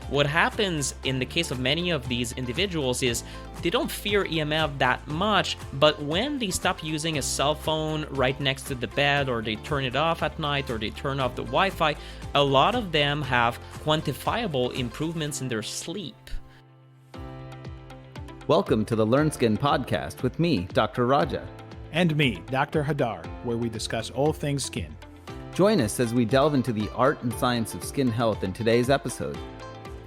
What happens in the case of many of these individuals is they don't fear EMF that much, but when they stop using a cell phone right next to the bed, or they turn it off at night, or they turn off the Wi-Fi, a lot of them have quantifiable improvements in their sleep. Welcome to the Learn Skin podcast with me, Dr. Raja. And me, Dr. Hadar, where we discuss all things skin. Join us as we delve into the art and science of skin health in today's episode.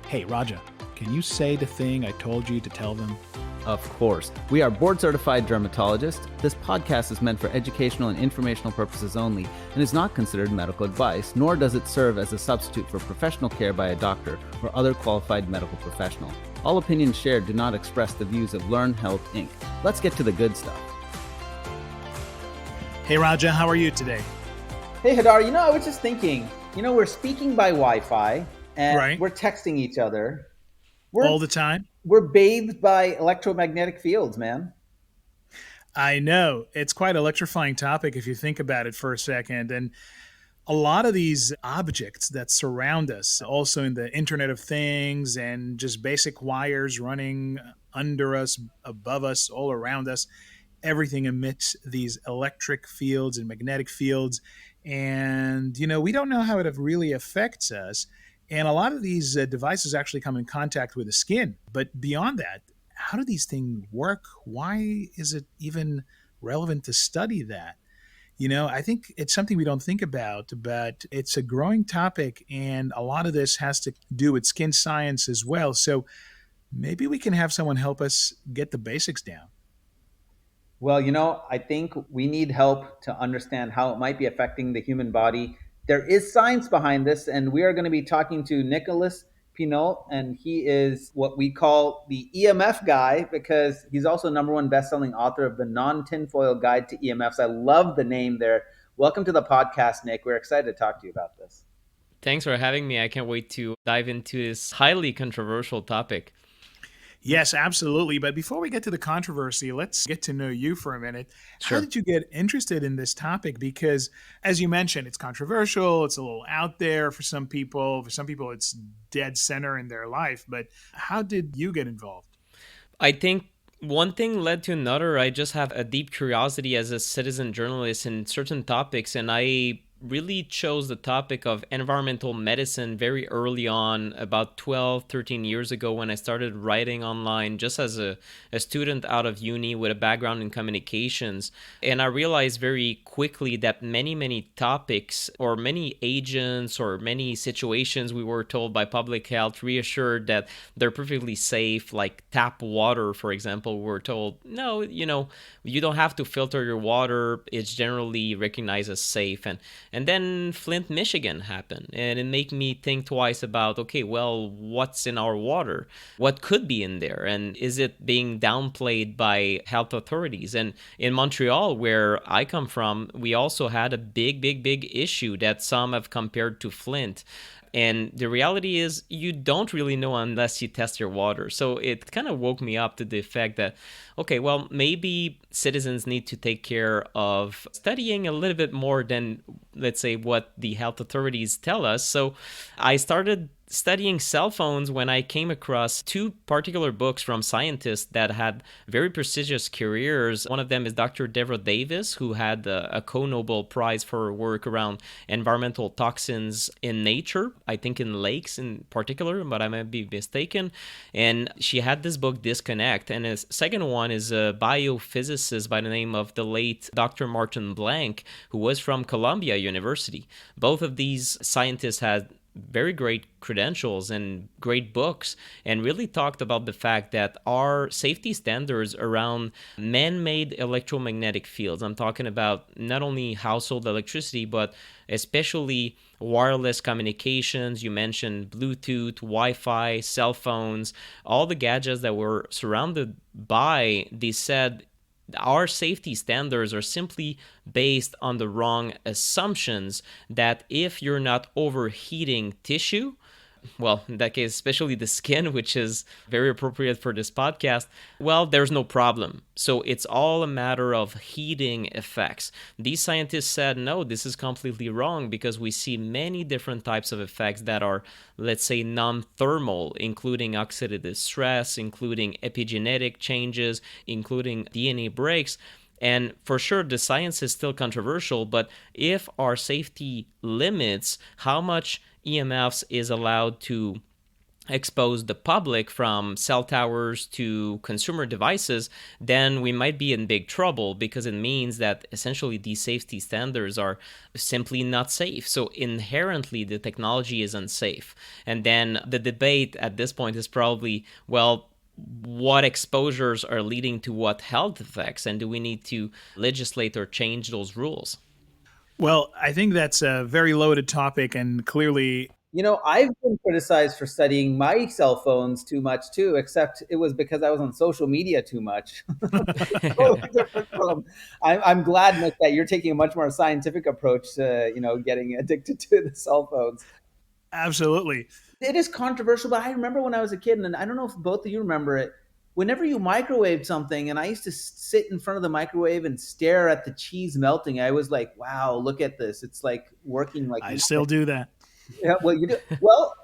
Hey, Raja, can you say the thing I told you to tell them? Of course. We are board-certified dermatologists. This podcast is meant for educational and informational purposes only and is not considered medical advice, nor does it serve as a substitute for professional care by a doctor or other qualified medical professional. All opinions shared do not express the views of Learn Health, Inc. Let's get to the good stuff. Hey, Raja, how are you today? Hey, Hadar, I was just thinking, we're speaking by Wi-Fi and Right. We're texting each other. All the time? We're bathed by electromagnetic fields, man. I know. It's quite an electrifying topic if you think about it for a second. And a lot of these objects that surround us, also in the Internet of Things and just basic wires running under us, above us, all around us, everything emits these electric fields and magnetic fields. And, we don't know how it really affects us. And a lot of these devices actually come in contact with the skin. But beyond that, how do these things work? Why is it even relevant to study that? I think it's something we don't think about, but it's a growing topic. And a lot of this has to do with skin science as well. So maybe we can have someone help us get the basics down. Well, I think we need help to understand how it might be affecting the human body. There is science behind this, and we are going to be talking to Nicolas Pineault, and he is what we call the EMF Guy because he's also #1 bestselling author of the Non-Tinfoil Guide to EMFs. I love the name there. Welcome to the podcast, Nick. We're excited to talk to you about this. Thanks for having me. I can't wait to dive into this highly controversial topic. Yes, absolutely. But before we get to the controversy, let's get to know you for a minute. Sure. How did you get interested in this topic? Because as you mentioned, it's controversial. It's a little out there for some people. For some people, it's dead center in their life. But how did you get involved? I think one thing led to another. I just have a deep curiosity as a citizen journalist in certain topics, and I really chose the topic of environmental medicine very early on, about 12, 13 years ago, when I started writing online just as a student out of uni with a background in communications. And I realized very quickly that many topics or many agents or many situations we were told by public health reassured that they're perfectly safe, like tap water, for example. We're told, no, you don't have to filter your water. It's generally recognized as safe. And then Flint, Michigan happened, and it made me think twice about, okay, well, what's in our water? What could be in there? And is it being downplayed by health authorities? And in Montreal, where I come from, we also had a big issue that some have compared to Flint. And the reality is you don't really know unless you test your water. So it kind of woke me up to the fact that, okay, well, maybe citizens need to take care of studying a little bit more than, let's say, what the health authorities tell us. So I started studying cell phones when I came across two particular books from scientists that had very prestigious careers. One of them is Dr. Deborah Davis, who had a co-Nobel Prize for her work around environmental toxins in nature, I think in lakes in particular, but I might be mistaken. And she had this book, Disconnect. And his second one is a biophysicist by the name of the late Dr. Martin Blank, who was from Columbia University. Both of these scientists had very great credentials and great books, and really talked about the fact that our safety standards around man-made electromagnetic fields, I'm talking about not only household electricity, but especially wireless communications. You mentioned Bluetooth, Wi-Fi, cell phones, all the gadgets that we're surrounded by. They said our safety standards are simply based on the wrong assumptions that if you're not overheating tissue, well, in that case, especially the skin, which is very appropriate for this podcast, well, there's no problem. So it's all a matter of heating effects. These scientists said, no, this is completely wrong because we see many different types of effects that are, let's say, non-thermal, including oxidative stress, including epigenetic changes, including DNA breaks. And for sure, the science is still controversial, but if our safety limits how much EMFs is allowed to expose the public from cell towers to consumer devices, then we might be in big trouble because it means that essentially these safety standards are simply not safe. So inherently, the technology is unsafe. And then the debate at this point is probably, well, what exposures are leading to what health effects, and do we need to legislate or change those rules? Well, I think that's a very loaded topic, and clearly, I've been criticized for studying my cell phones too much too, except it was because I was on social media too much. Totally different from. I'm glad, Nick, that you're taking a much more scientific approach to, getting addicted to the cell phones. absolutely. It is controversial, but I remember when I was a kid, and I don't know if both of you remember it. Whenever you microwaved something, and I used to sit in front of the microwave and stare at the cheese melting, I was like, "Wow, look at this! It's like working like I still magic." do that. Yeah, well, you do. Well,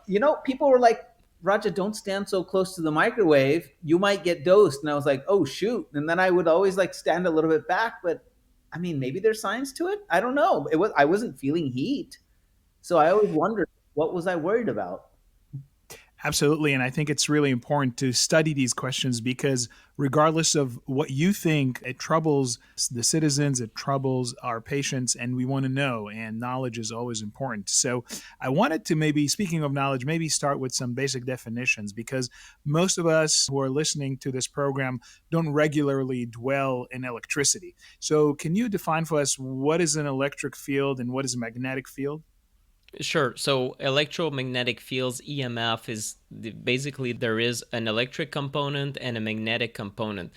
people were like, "Raja, don't stand so close to the microwave. You might get dosed." And I was like, "Oh shoot!" And then I would always like stand a little bit back, but I mean, maybe there's science to it. I don't know. I wasn't feeling heat, so I always wondered what was I worried about. Absolutely. And I think it's really important to study these questions because, regardless of what you think, it troubles the citizens, it troubles our patients, and we want to know. And knowledge is always important. So, I wanted to maybe, speaking of knowledge, maybe start with some basic definitions because most of us who are listening to this program don't regularly dwell in electricity. So, can you define for us what is an electric field and what is a magnetic field? Sure. So electromagnetic fields, EMF, is basically there is an electric component and a magnetic component.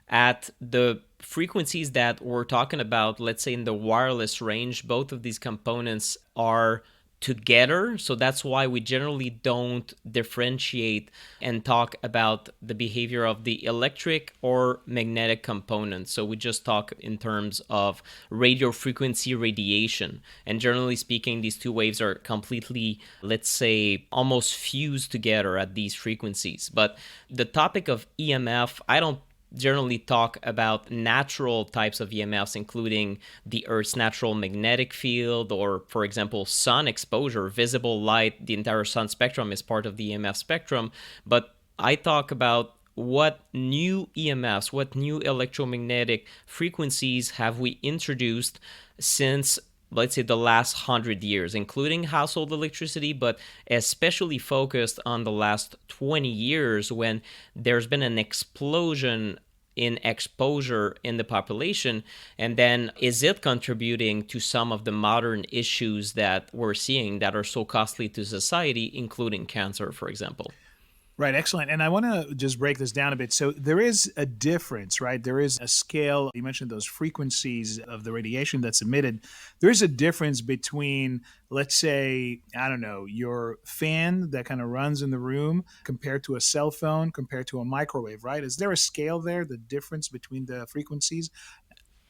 At the frequencies that we're talking about, let's say in the wireless range, both of these components are together. So that's why we generally don't differentiate and talk about the behavior of the electric or magnetic components. So we just talk in terms of radio frequency radiation. And generally speaking, these two waves are completely, let's say, almost fused together at these frequencies. But the topic of EMF, I don't generally talk about natural types of EMFs, including the Earth's natural magnetic field, or, for example, sun exposure, visible light. The entire sun spectrum is part of the EMF spectrum. But I talk about what new EMFs, what new electromagnetic frequencies have we introduced since, let's say, the last 100 years, including household electricity, but especially focused on the last 20 years when there's been an explosion in exposure in the population. And then is it contributing to some of the modern issues that we're seeing that are so costly to society, including cancer, for example? Right, excellent. And I want to just break this down a bit. So there is a difference, right? There is a scale. You mentioned those frequencies of the radiation that's emitted. There is a difference between, let's say, I don't know, your fan that kind of runs in the room compared to a cell phone, compared to a microwave, right? Is there a scale there, the difference between the frequencies?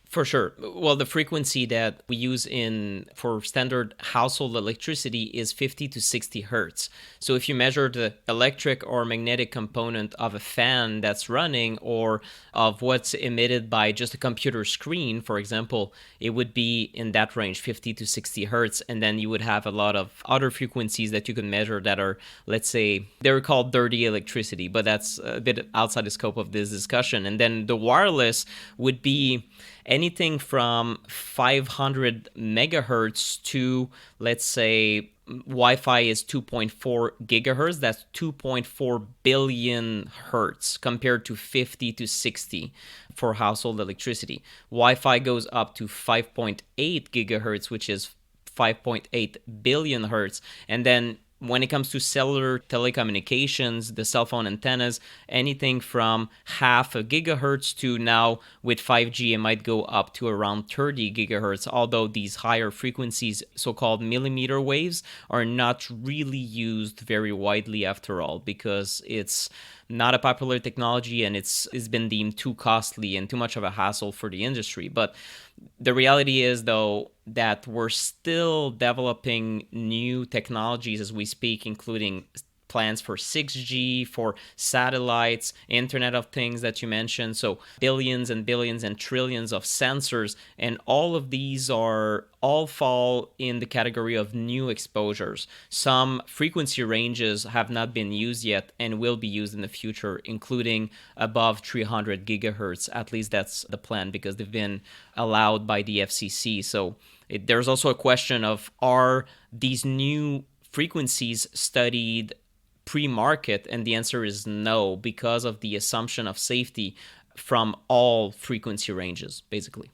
For sure. Well, the frequency that we use in for standard household electricity is 50 to 60 hertz. So if you measure the electric or magnetic component of a fan that's running or of what's emitted by just a computer screen, for example, it would be in that range, 50 to 60 hertz. And then you would have a lot of other frequencies that you can measure that are, let's say, they're called dirty electricity, but that's a bit outside the scope of this discussion. And then the wireless would be anything from 500 megahertz to, let's say, Wi-Fi is 2.4 gigahertz. That's 2.4 billion hertz compared to 50 to 60 for household electricity. Wi-Fi goes up to 5.8 gigahertz, which is 5.8 billion hertz. And then when it comes to cellular telecommunications, the cell phone antennas, anything from half a gigahertz to now with 5G, it might go up to around 30 gigahertz, although these higher frequencies, so-called millimeter waves, are not really used very widely after all, because it's not a popular technology and it's been deemed too costly and too much of a hassle for the industry. But the reality is, though, that we're still developing new technologies as we speak, including plans for 6G, for satellites, Internet of Things that you mentioned. So billions and billions and trillions of sensors, and all of these all fall in the category of new exposures. Some frequency ranges have not been used yet and will be used in the future, including above 300 gigahertz. At least that's the plan, because they've been allowed by the FCC. So there's also a question of, are these new frequencies studied pre-market? And the answer is no, because of the assumption of safety from all frequency ranges, basically.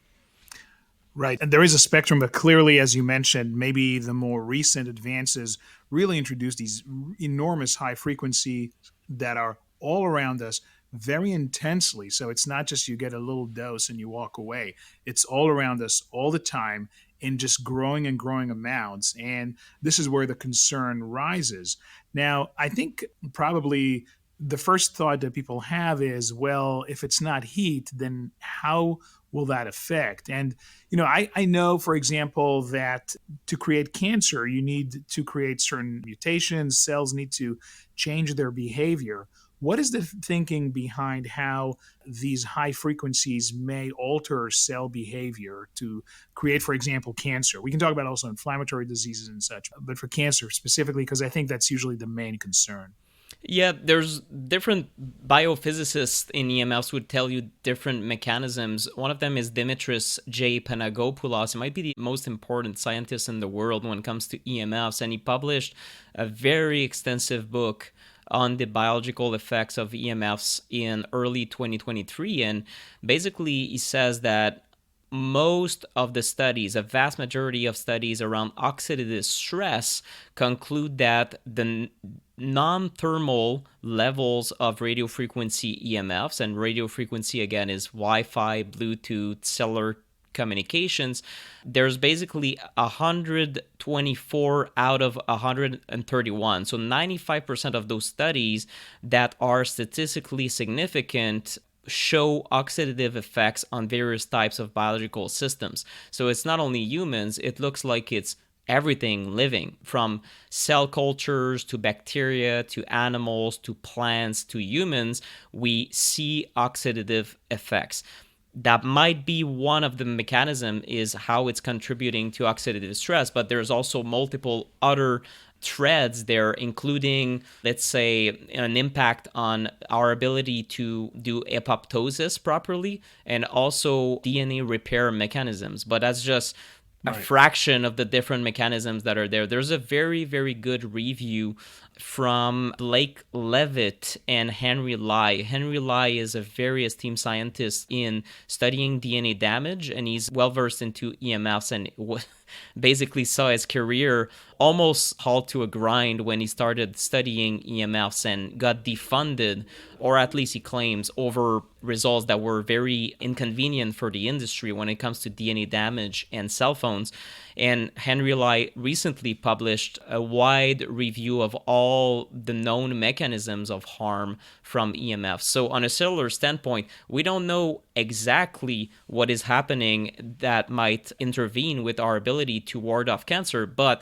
Right. And there is a spectrum, but clearly, as you mentioned, maybe the more recent advances really introduce these enormous high frequency that are all around us very intensely. So it's not just you get a little dose and you walk away. It's all around us all the time in just growing and growing amounts. And this is where the concern rises. Now, I think probably the first thought that people have is, well, if it's not heat, then how will that affect? And, I know, for example, that to create cancer, you need to create certain mutations. Cells need to change their behavior. What is the thinking behind how these high frequencies may alter cell behavior to create, for example, cancer? We can talk about also inflammatory diseases and such, but for cancer specifically, because I think that's usually the main concern. Yeah, there's different biophysicists in EMFs would tell you different mechanisms. One of them is Dimitris J. Panagopoulos. He might be the most important scientist in the world when it comes to EMFs, and he published a very extensive book on the biological effects of EMFs in early 2023. And basically, he says that most of the studies, a vast majority of studies around oxidative stress, conclude that the non-thermal levels of radio frequency EMFs, and radio frequency again is Wi-Fi, Bluetooth, cellular communications, there's basically 124 out of 131. So 95% of those studies that are statistically significant show oxidative effects on various types of biological systems. So it's not only humans, it looks like it's everything living, from cell cultures to bacteria to animals to plants to humans. We see oxidative effects. That might be one of the mechanism, is how it's contributing to oxidative stress, but there's also multiple other threads there, including, let's say, an impact on our ability to do apoptosis properly, and also DNA repair mechanisms. But that's just a fraction of the different mechanisms that are there. There's a very, very good review from Blake Levitt and Henry Lai. Henry Lai is a very esteemed scientist in studying DNA damage, and he's well versed into EMFs, and basically saw his career almost halt to a grind when he started studying EMFs and got defunded, or at least he claims, over results that were very inconvenient for the industry when it comes to DNA damage and cell phones. And Henry Lai recently published a wide review of all the known mechanisms of harm from EMFs. So on a cellular standpoint, we don't know exactly what is happening that might intervene with our ability to ward off cancer, but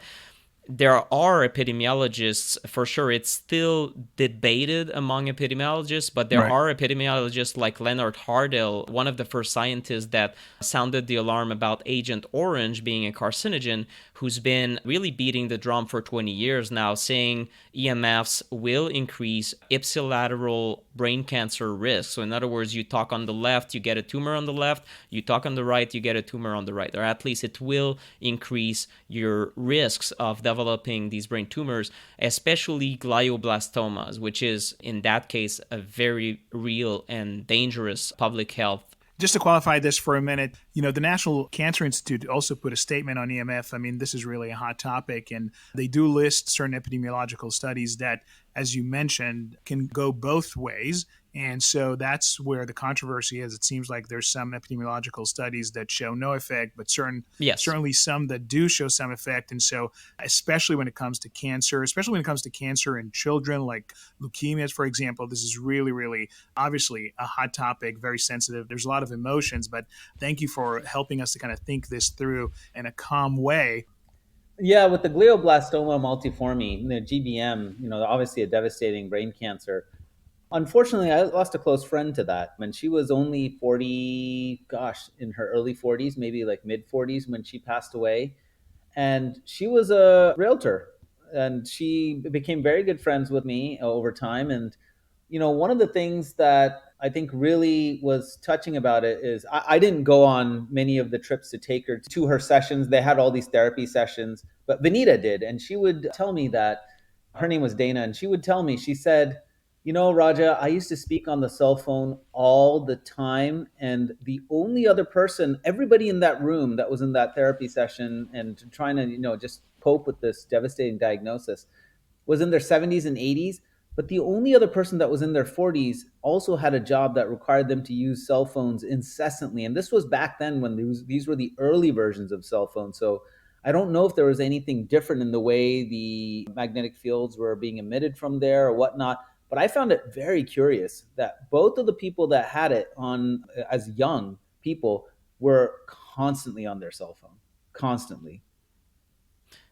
there are epidemiologists, for sure. It's still debated among epidemiologists, but there are epidemiologists like Leonard Hardell, one of the first scientists that sounded the alarm about Agent Orange being a carcinogen, who's been really beating the drum for 20 years now, saying EMFs will increase ipsilateral brain cancer risk. So in other words, you talk on the left, you get a tumor on the left. You talk on the right, you get a tumor on the right. Or at least it will increase your risks of developing these brain tumors, especially glioblastomas, which is, in that case, a very real and dangerous public health Just to qualify this for a minute, the National Cancer Institute also put a statement on EMF. I mean, this is really a hot topic, and they do list certain epidemiological studies that, as you mentioned, can go both ways. And so that's where the controversy is. It seems like there's some epidemiological studies that show no effect, but Yes. certainly some that do show some effect. And so, especially when it comes to cancer, especially when it comes to cancer in children, like leukemias, for example, this is really, really obviously a hot topic, very sensitive. There's a lot of emotions, but thank you for helping us to kind of think this through in a calm way. Yeah, with the glioblastoma multiforme, the GBM, obviously a devastating brain cancer. Unfortunately, I lost a close friend to that. And she was only 40, gosh, in her early 40s, maybe like mid 40s when she passed away. And she was a realtor, and she became very good friends with me over time. And one of the things that I think really was touching about it is I didn't go on many of the trips to take her to her sessions. They had all these therapy sessions, but Vanita did. And she would tell me that her name was Dana. And she would tell me, she said, Raja, I used to speak on the cell phone all the time. And the only other person, everybody in that room that was in that therapy session and trying to, just cope with this devastating diagnosis was in their 70s and 80s, but the only other person that was in their 40s also had a job that required them to use cell phones incessantly. And this was back then when these were the early versions of cell phones. So I don't know if there was anything different in the way the magnetic fields were being emitted from there or whatnot. But I found it very curious that both of the people that had it on as young people were constantly on their cell phone, constantly.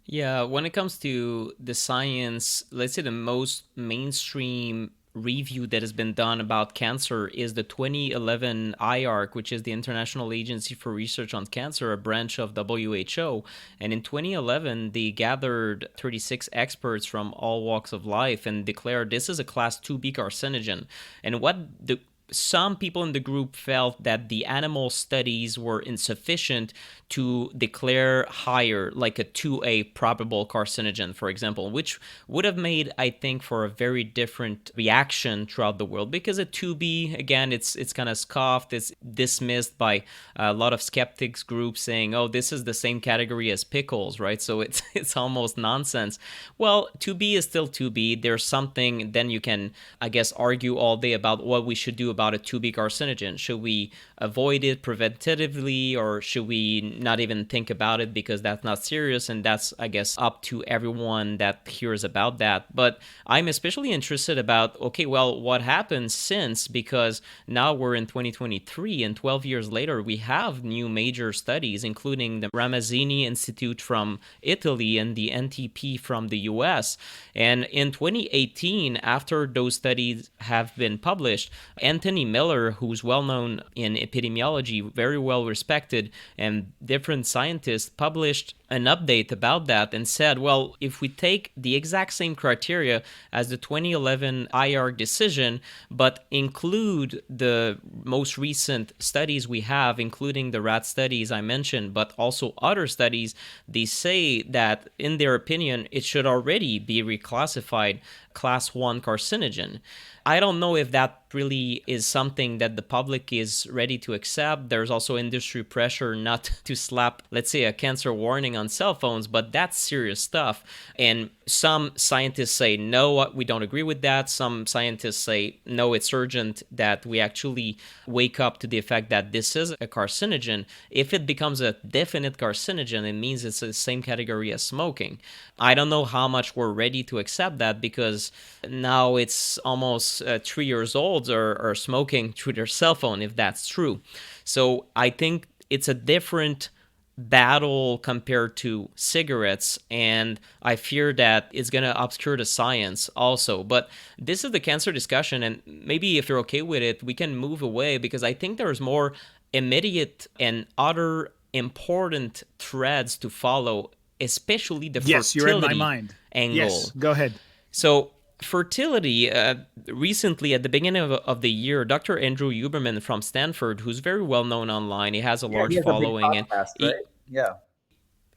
Yeah, when it comes to the science, let's say the most mainstream review that has been done about cancer is the 2011 IARC, which is the International Agency for Research on Cancer, a branch of WHO. And in 2011, they gathered 36 experts from all walks of life and declared this is a class 2B carcinogen. And what the some people in the group felt that the animal studies were insufficient to declare higher, like a 2A probable carcinogen, for example, which would have made, I think, for a very different reaction throughout the world. Because a 2B, again, it's kind of scoffed, it's dismissed by a lot of skeptics groups saying, oh, this is the same category as pickles, right? So it's almost nonsense. Well, 2B is still 2B. There's something, then you can, I guess, argue all day about what we should do about a 2B carcinogen. Should we avoid it preventatively, or should we not even think about it because that's not serious? And that's, I guess, up to everyone that hears about that. But I'm especially interested about, okay, well, what happens since? Because now we're in 2023, and 12 years later, we have new major studies, including the Ramazzini Institute from Italy and the NTP from the US. And in 2018, after those studies have been published, Anthony Miller, who's well known in epidemiology, very well respected, and different scientists published an update about that and said, well, if we take the exact same criteria as the 2011 IR decision, but include the most recent studies we have, including the rat studies I mentioned, but also other studies, they say that, in their opinion, it should already be reclassified class 1 carcinogen. I don't know if that really is something that the public is ready to accept. There's also industry pressure not to slap, let's say, a cancer warning on cell phones, but that's serious stuff. And some scientists say, no, we don't agree with that. Some scientists say, no, it's urgent that we actually wake up to the fact that this is a carcinogen. If it becomes a definite carcinogen, it means it's the same category as smoking. I don't know how much we're ready to accept that, because now it's almost 3 years old are smoking through their cell phone, if that's true. So I think it's a different battle compared to cigarettes, and I fear that it's going to obscure the science also. But this is the cancer discussion, and maybe if you're okay with it, we can move away, because I think there's more immediate and other important threads to follow, especially the Yes, you're in my fertility mind. angle. Yes, go ahead. So fertility, recently at the beginning of the year, Dr. Andrew Huberman from Stanford, who's very well known online, he has a Yeah, he large has a big following, and podcast, right? he, Yeah.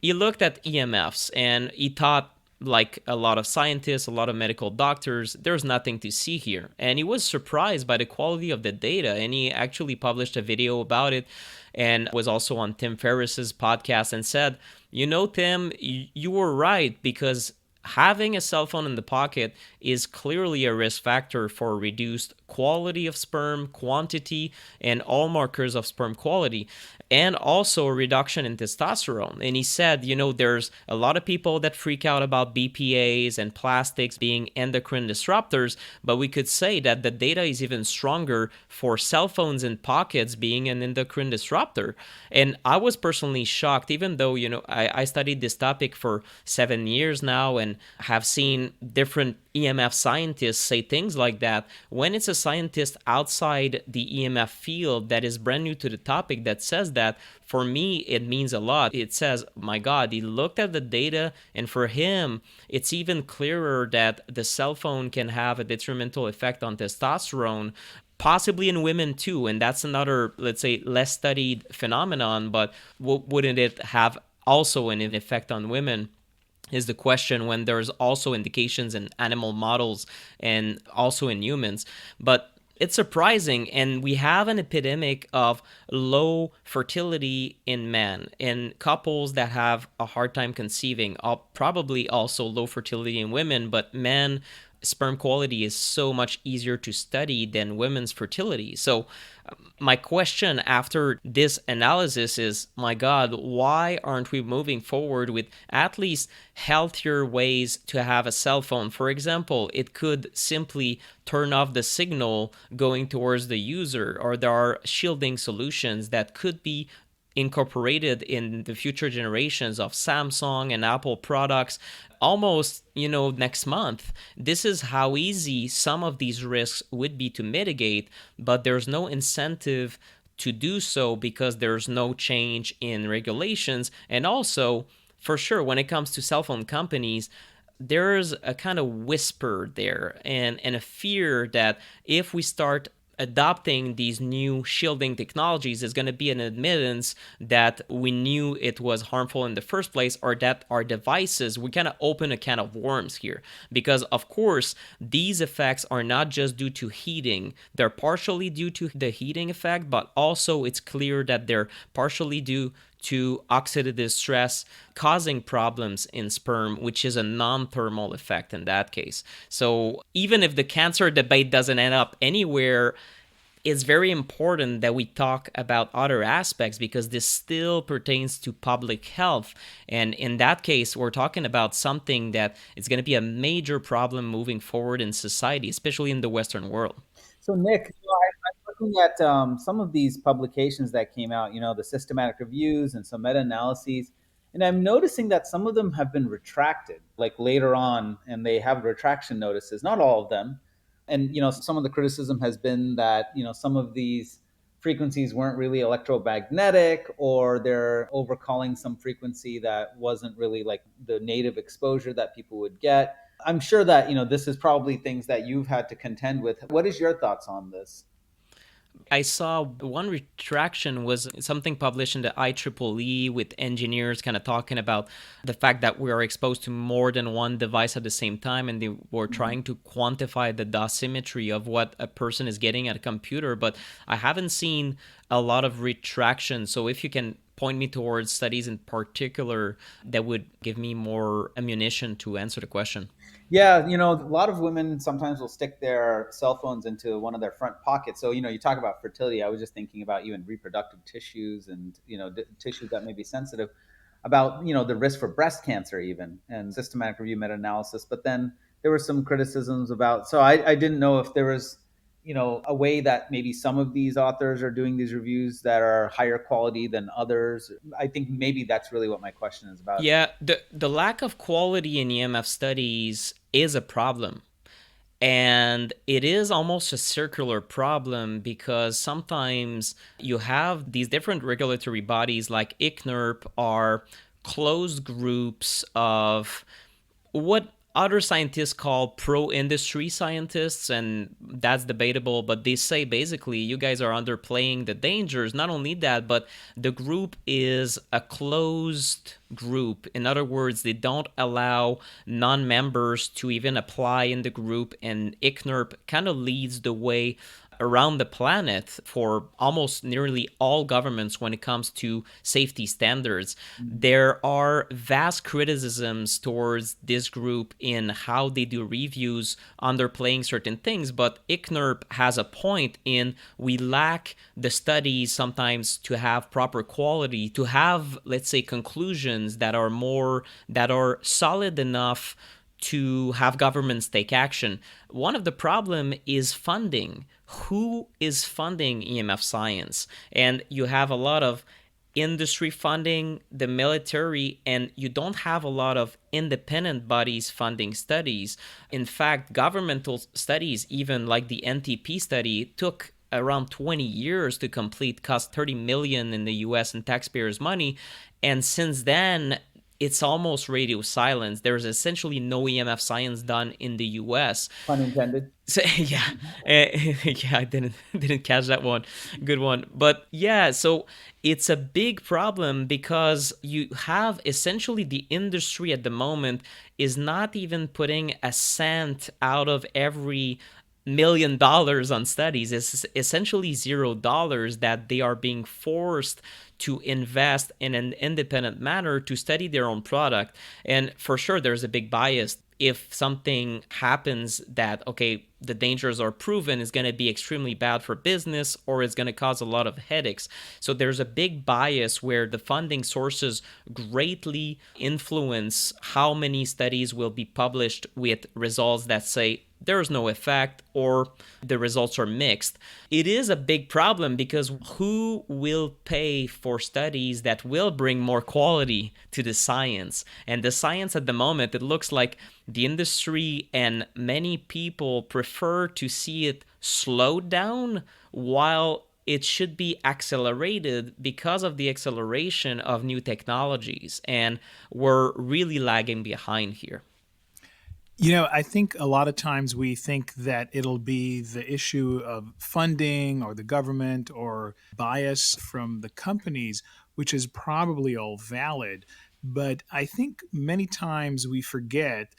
he looked at EMFs and he thought like a lot of scientists, a lot of medical doctors, there's nothing to see here. And he was surprised by the quality of the data, and he actually published a video about it and was also on Tim Ferriss's podcast and said, you know, Tim, you were right, because having a cell phone in the pocket is clearly a risk factor for reduced quality of sperm, quantity, and all markers of sperm quality, and also a reduction in testosterone. And he said, you know, there's a lot of people that freak out about BPAs and plastics being endocrine disruptors, but we could say that the data is even stronger for cell phones in pockets being an endocrine disruptor. And I was personally shocked, even though, you know, I studied this topic for 7 years now and have seen different EMF scientists say things like that. When it's a scientist outside the EMF field that is brand new to the topic that says that, for me, it means a lot. It says, my God, he looked at the data, and for him, it's even clearer that the cell phone can have a detrimental effect on testosterone, possibly in women too. And that's another, let's say, less studied phenomenon, but wouldn't it have also an effect on women? Is the question, when there's also indications in animal models and also in humans. But it's surprising, and we have an epidemic of low fertility in men, in couples that have a hard time conceiving, probably also low fertility in women, but men, sperm quality is so much easier to study than women's fertility. So my question after this analysis is, my God, why aren't we moving forward with at least healthier ways to have a cell phone? For example, it could simply turn off the signal going towards the user, or there are shielding solutions that could be incorporated in the future generations of Samsung and Apple products almost, you know, next month. This is how easy some of these risks would be to mitigate, but there's no incentive to do so because there's no change in regulations. And also, for sure, when it comes to cell phone companies, there's a kind of whisper there and a fear that if we start adopting these new shielding technologies is going to be an admittance that we knew it was harmful in the first place, or that our devices, we kind of open a can of worms here. Because of course, these effects are not just due to heating. They're partially due to the heating effect, but also it's clear that they're partially due to oxidative stress causing problems in sperm, which is a non-thermal effect in that case. So even if the cancer debate doesn't end up anywhere, it's very important that we talk about other aspects, because this still pertains to public health. And in that case, we're talking about something that is going to be a major problem moving forward in society, especially in the Western world. So, Nick, I'm looking at some of these publications that came out, the systematic reviews and some meta analyses, and I'm noticing that some of them have been retracted, like later on, and they have retraction notices, not all of them. And, some of the criticism has been that, some of these frequencies weren't really electromagnetic, or they're overcalling some frequency that wasn't really like the native exposure that people would get. I'm sure that, this is probably things that you've had to contend with. What is your thoughts on this? I saw one retraction was something published in the IEEE with engineers kind of talking about the fact that we are exposed to more than one device at the same time, and they were trying to quantify the dosimetry of what a person is getting at a computer, but I haven't seen a lot of retraction. So if you can point me towards studies in particular that would give me more ammunition to answer the question. Yeah, a lot of women sometimes will stick their cell phones into one of their front pockets. So, you talk about fertility. I was just thinking about even reproductive tissues and, tissues that may be sensitive, about, the risk for breast cancer even, and systematic review meta-analysis. But then there were some criticisms about, so I didn't know if there was, a way that maybe some of these authors are doing these reviews that are higher quality than others. I think maybe that's really what my question is about. Yeah, the lack of quality in EMF studies is a problem. And it is almost a circular problem, because sometimes you have these different regulatory bodies like ICNIRP are closed groups of what other scientists call pro-industry scientists, and that's debatable, but they say basically you guys are underplaying the dangers. Not only that, but the group is a closed group. In other words, they don't allow non-members to even apply in the group, and ICNIRP kind of leads the way around the planet for almost nearly all governments when it comes to safety standards. There are vast criticisms towards this group in how they do reviews, underplaying certain things, but ICNIRP has a point in we lack the studies sometimes to have proper quality, to have, let's say, conclusions that are solid enough to have governments take action. One of the problem is funding. Who is funding EMF science? And you have a lot of industry funding, the military, and you don't have a lot of independent bodies funding studies. In fact, governmental studies, even like the NTP study, took around 20 years to complete, cost 30 million in the US in taxpayers' money. And since then, it's almost radio silence. There's essentially no EMF science done in the US. Pun intended. So, yeah, yeah, I didn't catch that one. Good one. But yeah, so it's a big problem because you have essentially the industry at the moment is not even putting a cent out of every $1 million on studies. It's essentially $0 that they are being forced to invest in an independent manner to study their own product. And for sure, there's a big bias. If something happens that, okay, the dangers are proven, is going to be extremely bad for business or it's going to cause a lot of headaches. So there's a big bias where the funding sources greatly influence how many studies will be published with results that say there's no effect or the results are mixed. It is a big problem because who will pay for studies that will bring more quality to the science? And the science at the moment, it looks like the industry and many people prefer to see it slowed down while it should be accelerated because of the acceleration of new technologies. And we're really lagging behind here. I think a lot of times we think that it'll be the issue of funding or the government or bias from the companies, which is probably all valid. But I think many times we forget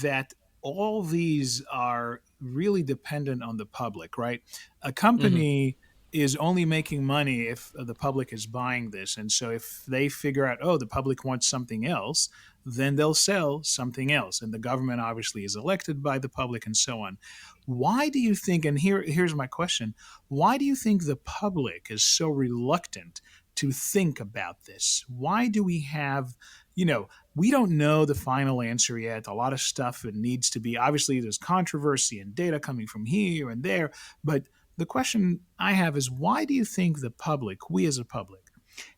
that all these are really dependent on the public, right? A Mm-hmm. company is only making money if the public is buying this. And so if they figure out, oh, the public wants something else, then they'll sell something else. And the government obviously is elected by the public and so on. Why do you think, and here's my question, why do you think the public is so reluctant to think about this? Why do we have, we don't know the final answer yet. A lot of stuff that needs to be, obviously, there's controversy and data coming from here and there. But the question I have is why do you think the public, we as a public,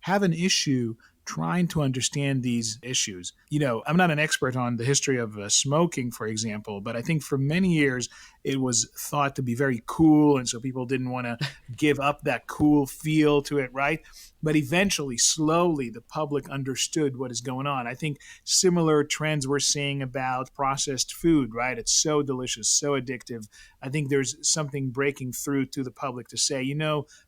have an issue trying to understand these issues? I'm not an expert on the history of smoking, for example, but I think for many years it was thought to be very cool. And so people didn't want to give up that cool feel to it, right? But eventually, slowly, the public understood what is going on. I think similar trends we're seeing about processed food, right? It's so delicious, so addictive. I think there's something breaking through to the public to say,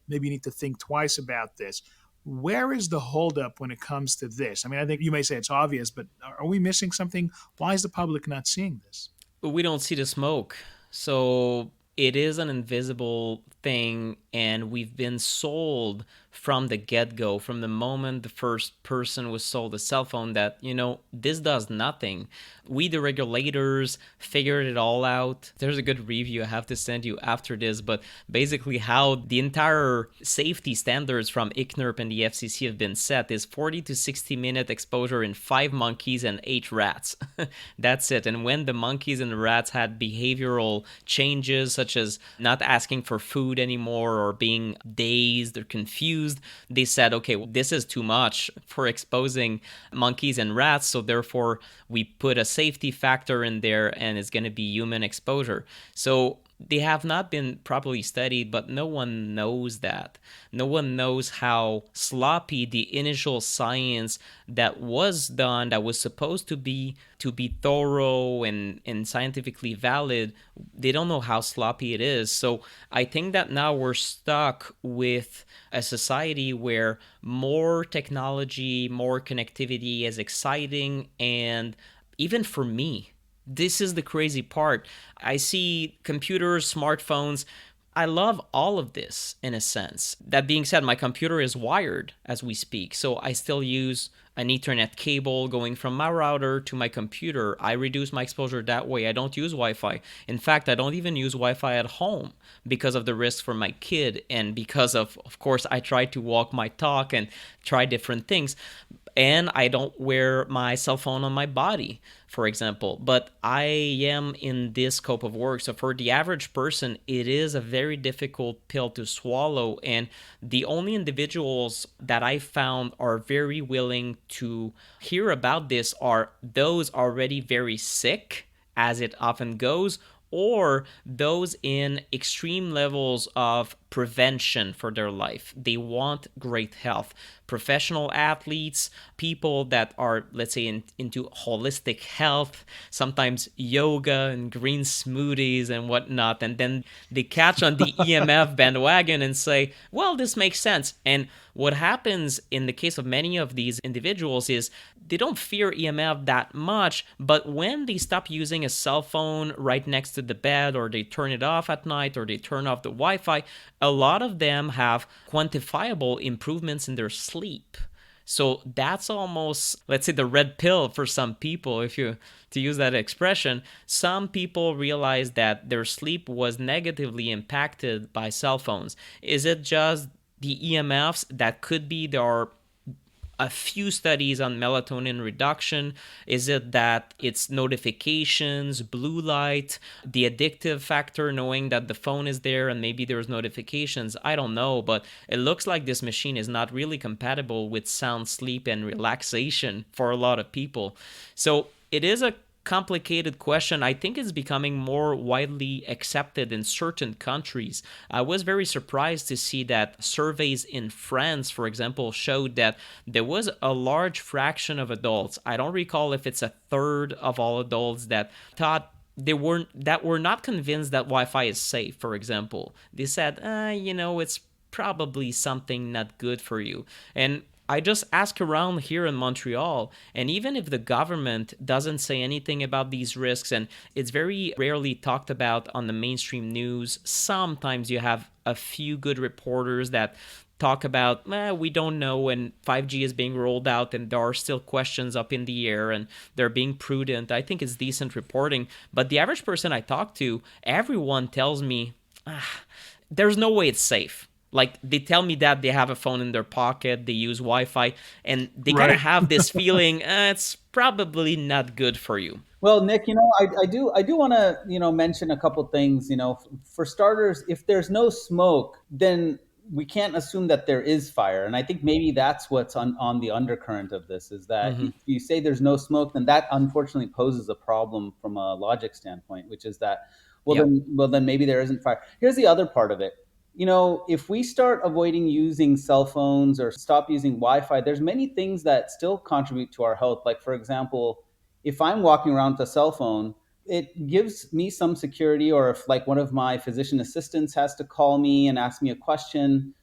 maybe you need to think twice about this. Where is the holdup when it comes to this? I mean, I think you may say it's obvious, but are we missing something? Why is the public not seeing this? But we don't see the smoke. So it is an invisible thing, and we've been sold from the get-go, from the moment the first person was sold a cell phone, that this does nothing. We, the regulators, figured it all out. There's a good review I have to send you after this, but basically how the entire safety standards from ICNIRP and the FCC have been set is 40 to 60 minute exposure in 5 monkeys and 8 rats. That's it. And when the monkeys and the rats had behavioral changes, such as not asking for food anymore or being dazed or confused, they said, okay, well, this is too much for exposing monkeys and rats, so therefore we put a safety factor in there and it's going to be human exposure. So they have not been properly studied, but no one knows that. No one knows how sloppy the initial science that was done, that was supposed to be thorough and scientifically valid. They don't know how sloppy it is. So I think that now we're stuck with a society where more technology, more connectivity is exciting, and even for me, this is the crazy part. I see computers, smartphones. I love all of this in a sense. That being said, my computer is wired as we speak, so I still use an Ethernet cable going from my router to my computer. I reduce my exposure that way. I don't use Wi Fi. In fact, I don't even use Wi Fi at home because of the risks for my kid, and because of course, I try to walk my talk and try different things. And I don't wear my cell phone on my body, for example. But I am in this scope of work. So for the average person, it is a very difficult pill to swallow. And the only individuals that I found are very willing to hear about this are those already very sick, as it often goes, or those in extreme levels of prevention for their life. They want great health. Professional athletes, people that are, let's say, into holistic health, sometimes yoga and green smoothies and whatnot. And then they catch on the EMF bandwagon and say, well, this makes sense. And what happens in the case of many of these individuals is they don't fear EMF that much, but when they stop using a cell phone right next to the bed, or they turn it off at night, or they turn off the Wi-Fi, a lot of them have quantifiable improvements in their sleep. So that's almost, let's say, the red pill for some people, if you to use that expression. Some people realize that their sleep was negatively impacted by cell phones. Is it just the EMFs? That could be. There are a few studies on melatonin reduction. Is it that it's notifications, blue light, the addictive factor, knowing that the phone is there and maybe there's notifications? I don't know, but it looks like this machine is not really compatible with sound sleep and relaxation for a lot of people. So it is a complicated question. I think it's becoming more widely accepted in certain countries. I was very surprised to see that surveys in France, for example, showed that there was a large fraction of adults. I don't recall if it's a third of all adults that thought that were not convinced that Wi-Fi is safe, for example. They said, it's probably something not good for you. And I just ask around here in Montreal, and even if the government doesn't say anything about these risks, and it's very rarely talked about on the mainstream news, sometimes you have a few good reporters that talk about, we don't know when 5G is being rolled out and there are still questions up in the air and they're being prudent. I think it's decent reporting. But the average person I talk to, everyone tells me, there's no way it's safe. Like, they tell me that they have a phone in their pocket, they use Wi-Fi, and they kind of have this feeling, it's probably not good for you. Well, Nick, I do want to, mention a couple things. For starters, if there's no smoke, then we can't assume that there is fire. And I think maybe that's what's on the undercurrent of this, is that Mm-hmm. if you say there's no smoke, then that unfortunately poses a problem from a logic standpoint, which is that, Yep, well, then maybe there isn't fire. Here's the other part of it. If we start avoiding using cell phones or stop using Wi-Fi, there's many things that still contribute to our health. Like, for example, if I'm walking around with a cell phone, it gives me some security. Or if, like, one of my physician assistants has to call me and ask me a question,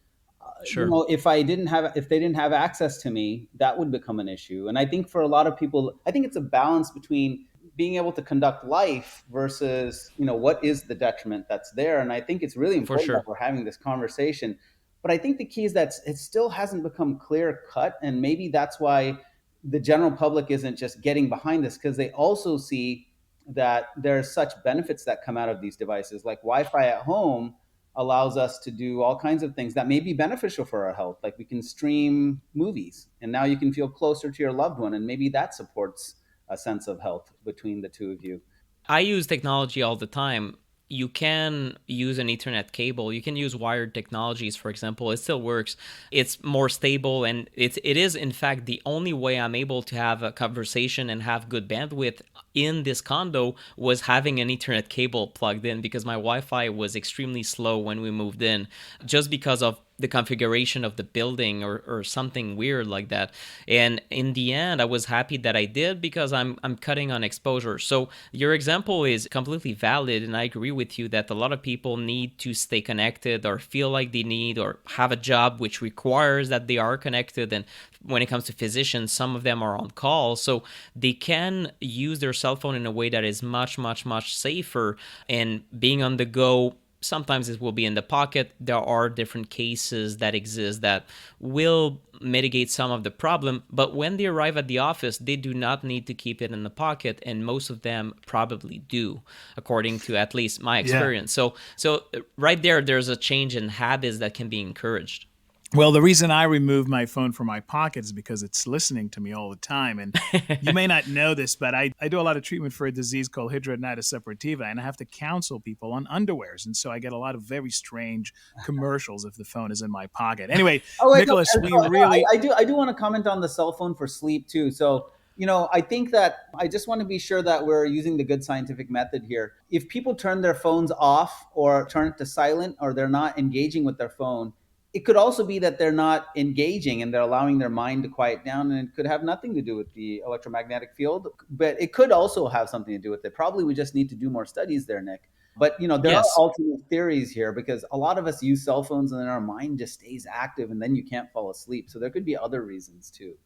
sure, if they didn't have access to me, that would become an issue. And I think for a lot of people, I think it's a balance between being able to conduct life versus, what is the detriment that's there. And I think it's really for important that sure. we're having this conversation. But I think the key is that it still hasn't become clear cut. And maybe that's why the general public isn't just getting behind this, because they also see that there's such benefits that come out of these devices. Like, Wi-Fi at home allows us to do all kinds of things that may be beneficial for our health. Like, we can stream movies, and now you can feel closer to your loved one, and maybe that supports a sense of health between the two of you. I use technology all the time. you can use an Ethernet cable. You can use wired technologies, for example. It still works. It's more stable, and it is in fact the only way I'm able to have a conversation and have good bandwidth in this condo was having an Ethernet cable plugged in, because my Wi-Fi was extremely slow when we moved in, just because of the configuration of the building or something weird like that. And in the end, I was happy that I did, because I'm cutting on exposure. So your example is completely valid, and I agree with you that a lot of people need to stay connected, or feel like they need, or have a job which requires that they are connected. And when it comes to physicians, some of them are on call, so they can use their cell phone in a way that is much, much, much safer. And being on the go, sometimes it will be in the pocket. There are different cases that exist that will mitigate some of the problem, but when they arrive at the office, they do not need to keep it in the pocket, and most of them probably do, according to at least my experience. Yeah. So right there's a change in habits that can be encouraged. Well, the reason I remove my phone from my pocket is because it's listening to me all the time. And you may not know this, but I do a lot of treatment for a disease called hidradenitis suppurativa, and I have to counsel people on underwears. And so I get a lot of very strange commercials if the phone is in my pocket. Anyway, Nicolas, I do want to comment on the cell phone for sleep too. So, I think that I just want to be sure that we're using the good scientific method here. If people turn their phones off or turn it to silent, or they're not engaging with their phone, it could also be that they're not engaging and they're allowing their mind to quiet down, and it could have nothing to do with the electromagnetic field, but it could also have something to do with it. Probably we just need to do more studies there, Nick. But there are alternate theories here, because a lot of us use cell phones and then our mind just stays active and then you can't fall asleep. So there could be other reasons too.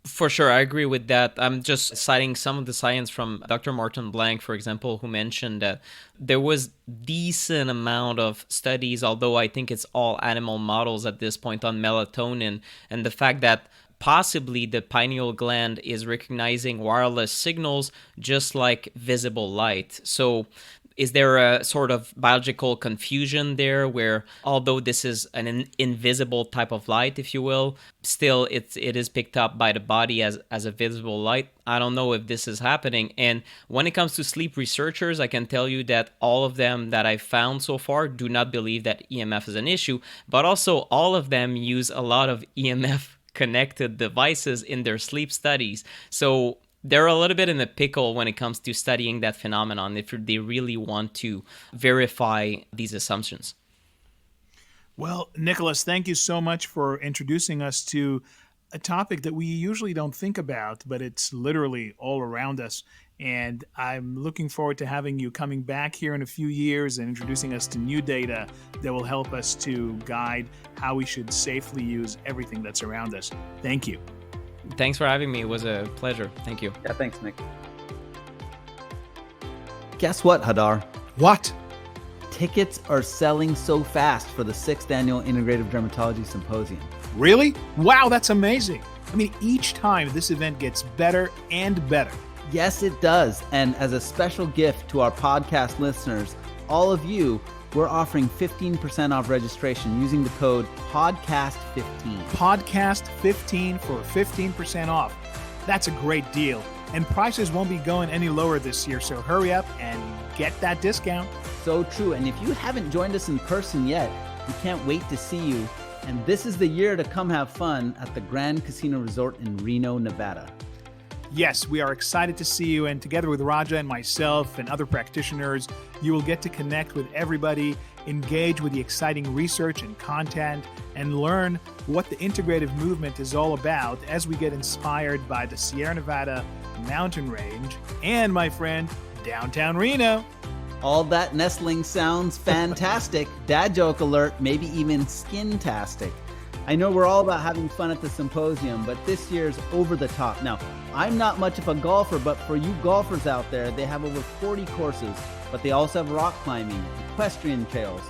For sure, I agree with that. I'm just citing some of the science from Dr. Martin Blank, for example, who mentioned that there was decent amount of studies, although I think it's all animal models at this point, on melatonin, and the fact that possibly the pineal gland is recognizing wireless signals just like visible light. So is there a sort of biological confusion there, where although this is an invisible type of light, if you will, still it is picked up by the body as a visible light? I don't know if this is happening. And when it comes to sleep researchers, I can tell you that all of them that I've found so far do not believe that EMF is an issue, but also all of them use a lot of EMF connected devices in their sleep studies. So they're a little bit in a pickle when it comes to studying that phenomenon, if they really want to verify these assumptions. Well, Nicolas, thank you so much for introducing us to a topic that we usually don't think about, but it's literally all around us. And I'm looking forward to having you coming back here in a few years and introducing us to new data that will help us to guide how we should safely use everything that's around us. Thank you. Thanks for having me. It was a pleasure. Thank you. Yeah, thanks, Nick. Guess what, Hadar? What? Tickets are selling so fast for the 6th Annual Integrative Dermatology Symposium. Really? Wow, that's amazing. I mean, each time this event gets better and better. Yes, it does. And as a special gift to our podcast listeners, all of you, we're offering 15% off registration using the code PODCAST15. PODCAST15 for 15% off. That's a great deal. And prices won't be going any lower this year, so hurry up and get that discount. So true. And if you haven't joined us in person yet, we can't wait to see you. And this is the year to come have fun at the Grand Casino Resort in Reno, Nevada. Yes, we are excited to see you, and together with Raja and myself and other practitioners, you will get to connect with everybody, engage with the exciting research and content, and learn what the integrative movement is all about as we get inspired by the Sierra Nevada mountain range and, my friend, downtown Reno. All that nestling sounds fantastic. Dad joke alert, maybe even skin-tastic. I know we're all about having fun at the symposium, but this year's over the top. Now, I'm not much of a golfer, but for you golfers out there, they have over 40 courses, but they also have rock climbing, equestrian trails,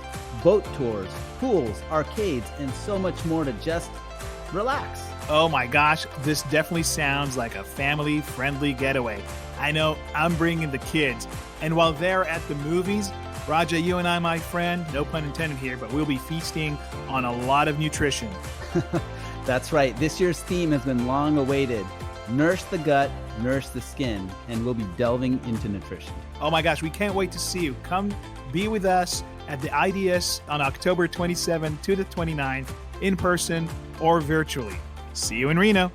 boat tours, pools, arcades, and so much more to just relax. Oh my gosh, this definitely sounds like a family-friendly getaway. I know I'm bringing the kids, and while they're at the movies, Raja, you and I, my friend, no pun intended here, but we'll be feasting on a lot of nutrition. That's right. This year's theme has been long awaited. Nourish the gut, nourish the skin, and we'll be delving into nutrition. Oh my gosh, we can't wait to see you. Come be with us at the IDS on October 27th to the 29th in person or virtually. See you in Reno.